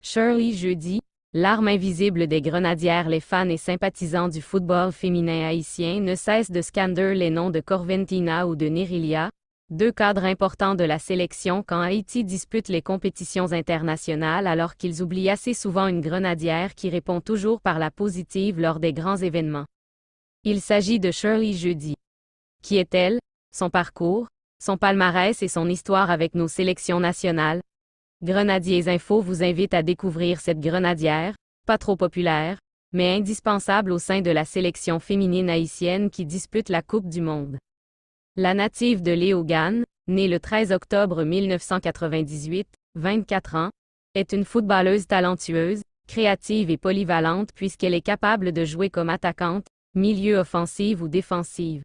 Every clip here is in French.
Shirley jeudi, l'arme invisible des grenadières. Les fans et sympathisants du football féminin haïtien ne cessent de scander les noms de Corventina ou de Nerilia, deux cadres importants de la sélection quand Haïti dispute les compétitions internationales, alors qu'ils oublient assez souvent une grenadière qui répond toujours par la positive lors des grands événements. Il s'agit de Shirley jeudi. Qui est-elle, son parcours, son palmarès et son histoire avec nos sélections nationales? Grenadiers Info vous invite à découvrir cette grenadière, pas trop populaire, mais indispensable au sein de la sélection féminine haïtienne qui dispute la Coupe du Monde. La native de Léogane, née le 13 octobre 1998, 24 ans, est une footballeuse talentueuse, créative et polyvalente puisqu'elle est capable de jouer comme attaquante, milieu offensive ou défensive.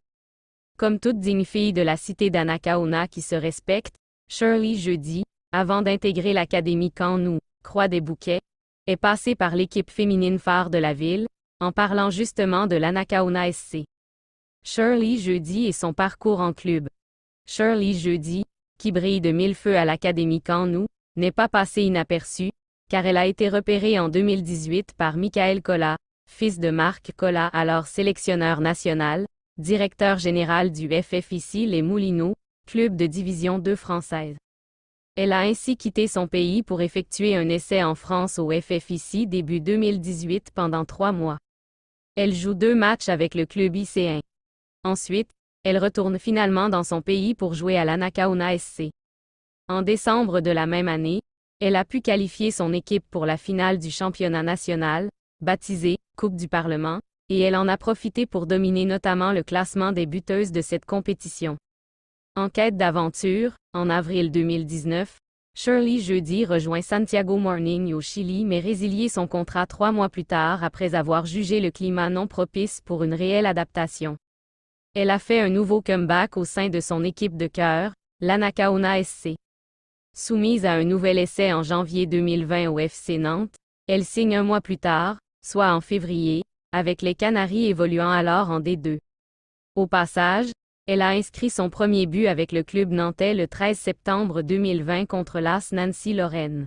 Comme toute digne fille de la cité d'Anacaona qui se respecte, Shirley jeudi, avant d'intégrer l'académie Camp-Nou, Croix-des-Bouquets, est passée par l'équipe féminine phare de la ville, en parlant justement de l'Anacaona SC. Shirley jeudi et son parcours en club. Shirley jeudi, qui brille de mille feux à l'académie Camp-Nou, n'est pas passée inaperçue, car elle a été repérée en 2018 par Michael Collat, fils de Marc Collat, alors sélectionneur national, directeur général du FFIC Les Moulineaux, club de division 2 française. Elle a ainsi quitté son pays pour effectuer un essai en France au FFIC début 2018 pendant 3 mois. Elle joue 2 matchs avec le club IC1. Ensuite, elle retourne finalement dans son pays pour jouer à l'Anacaona SC. En décembre de la même année, elle a pu qualifier son équipe pour la finale du championnat national, baptisée Coupe du Parlement, et elle en a profité pour dominer notamment le classement des buteuses de cette compétition. En quête d'aventure, en avril 2019, Shirley jeudi rejoint Santiago Morning au Chili mais résilie son contrat 3 mois plus tard après avoir jugé le climat non propice pour une réelle adaptation. Elle a fait un nouveau comeback au sein de son équipe de cœur, l'Anacaona SC. Soumise à un nouvel essai en janvier 2020 au FC Nantes, elle signe 1 mois plus tard, soit en février, avec les Canaries évoluant alors en D2. Au passage, elle a inscrit son premier but avec le club nantais le 13 septembre 2020 contre l'AS Nancy-Lorraine.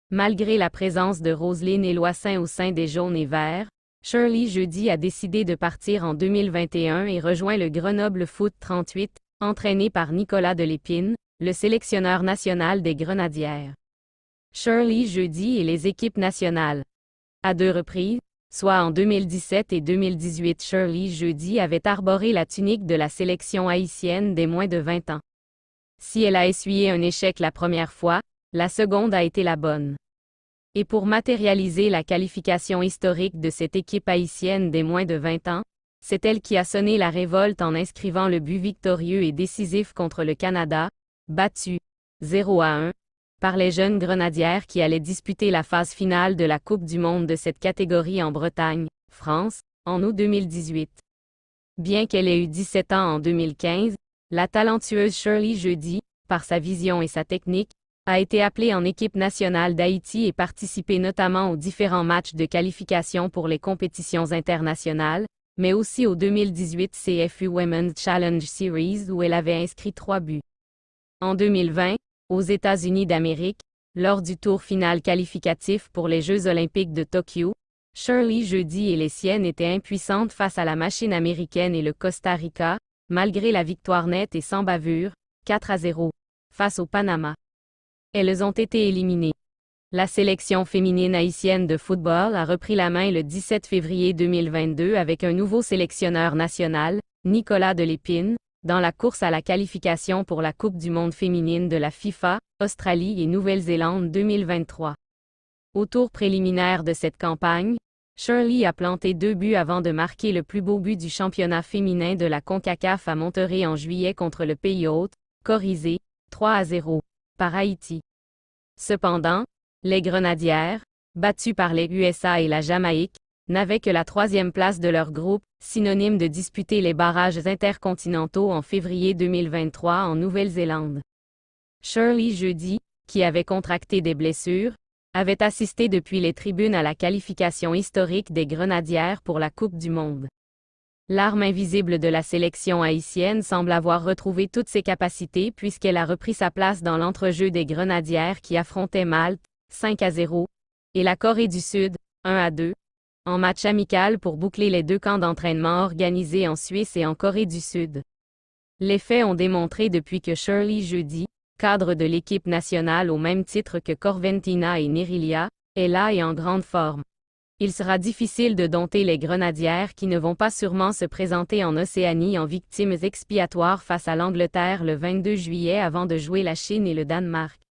Malgré la présence de Roselyne Éloissin au sein des Jaunes et Verts, Shirley jeudi a décidé de partir en 2021 et rejoint le Grenoble Foot 38, entraîné par Nicolas Delépine, le sélectionneur national des Grenadières. Shirley jeudi et les équipes nationales. À 2 reprises, soit en 2017 et 2018, Shirley jeudi avait arboré la tunique de la sélection haïtienne des moins de 20 ans. Si elle a essuyé un échec la première fois, la seconde a été la bonne. Et pour matérialiser la qualification historique de cette équipe haïtienne des moins de 20 ans, c'est elle qui a sonné la révolte en inscrivant le but victorieux et décisif contre le Canada, battu 0-1, par les jeunes grenadières qui allaient disputer la phase finale de la Coupe du Monde de cette catégorie en Bretagne, France, en août 2018. Bien qu'elle ait eu 17 ans en 2015, la talentueuse Shirley jeudi, par sa vision et sa technique, a été appelée en équipe nationale d'Haïti et participé notamment aux différents matchs de qualification pour les compétitions internationales, mais aussi au 2018 CFU Women's Challenge Series où elle avait inscrit 3 buts. En 2020, aux États-Unis d'Amérique, lors du tour final qualificatif pour les Jeux olympiques de Tokyo, Shirley jeudi et les siennes étaient impuissantes face à la machine américaine et le Costa Rica, malgré la victoire nette et sans bavure, 4-0, face au Panama. Elles ont été éliminées. La sélection féminine haïtienne de football a repris la main le 17 février 2022 avec un nouveau sélectionneur national, Nicolas Delépine, dans la course à la qualification pour la Coupe du Monde féminine de la FIFA, Australie et Nouvelle-Zélande 2023. Au tour préliminaire de cette campagne, Shirley a planté 2 buts avant de marquer le plus beau but du championnat féminin de la CONCACAF à Monterrey en juillet contre le pays hôte, Corizé, 3-0, par Haïti. Cependant, les Grenadières, battues par les USA et la Jamaïque, n'avaient que la 3e place de leur groupe, synonyme de disputer les barrages intercontinentaux en février 2023 en Nouvelle-Zélande. Shirley jeudi, qui avait contracté des blessures, avait assisté depuis les tribunes à la qualification historique des Grenadières pour la Coupe du Monde. L'arme invisible de la sélection haïtienne semble avoir retrouvé toutes ses capacités puisqu'elle a repris sa place dans l'entrejeu des Grenadières qui affrontaient Malte, 5-0, et la Corée du Sud, 1-2, en match amical pour boucler les 2 camps d'entraînement organisés en Suisse et en Corée du Sud. Les faits ont démontré depuis que Shirley Jeudi, cadre de l'équipe nationale au même titre que Corventina et Nerilia, est là et en grande forme. Il sera difficile de dompter les Grenadières qui ne vont pas sûrement se présenter en Océanie en victimes expiatoires face à l'Angleterre le 22 juillet avant de jouer la Chine et le Danemark.